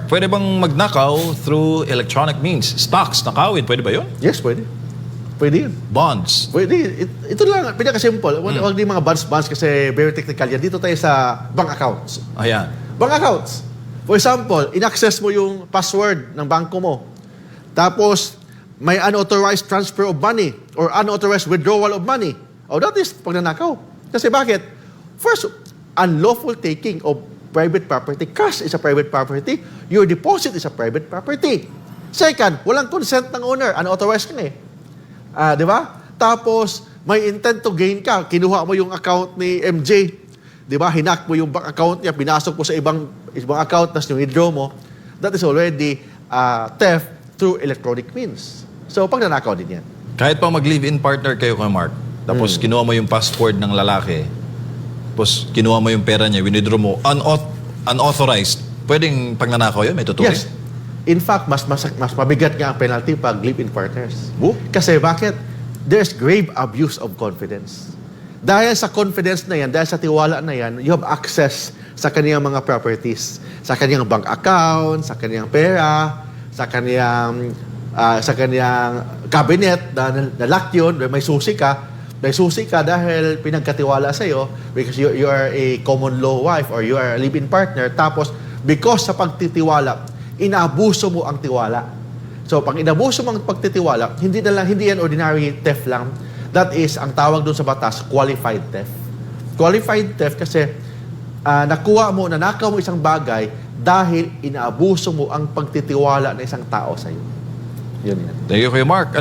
Pwede bang magnakaw through electronic means? Stocks, nakawin, pwede ba yun? Yes, pwede. Pwede yun. Bonds. Pwede. Ito lang, pinaka-simple. Huwag din mga bonds kasi very technical yan. Dito tayo sa bank accounts. Ayan. Bank accounts. For example, in-access mo yung password ng bangko mo. Tapos, may unauthorized transfer of money or unauthorized withdrawal of money. Oh, that is pagnanakaw. Kasi bakit? First, unlawful taking of private property. Cash is a private property. Your deposit is a private property. Second, walang consent ng owner. Unauthorized ka na eh. Di ba? Tapos, may intent to gain ka. Kinuha mo yung account ni MJ. Di ba? Hinak mo yung bank account niya. Pinasok mo sa ibang account, tapos yung withdraw mo. That is already theft through electronic means. So, pagnanakaw din yan. Kahit pa mag-live-in partner kayo kay Mark, tapos kinuha mo yung passport ng lalaki, tapos kinuha mo yung pera niya, winidraw mo, unauthorized, pwedeng pagnanakaw yun? May tutuloy? Yes. In fact, mas mabigat nga ang penalty pag live-in partners. Kasi bakit? There's grave abuse of confidence. Dahil sa confidence na yan, dahil sa tiwala na yan, you have access sa kaniyang mga properties, sa kaniyang bank account, sa kaniyang pera, sa kaniyang cabinet na lock yun, may susi ka. May susi ka dahil pinagkatiwala sa'yo because you are a common law wife or you are a live-in partner. Tapos, because sa pagtitiwala, inaabuso mo ang tiwala. So, pag inabuso mo ang pagtitiwala, hindi yan ordinary theft lang. That is, ang tawag doon sa batas, qualified theft. Qualified theft kasi nanakaw mo isang bagay dahil inaabuso mo ang pagtitiwala ng isang tao sa'yo. Yun yan. Thank you, Kuya Mark.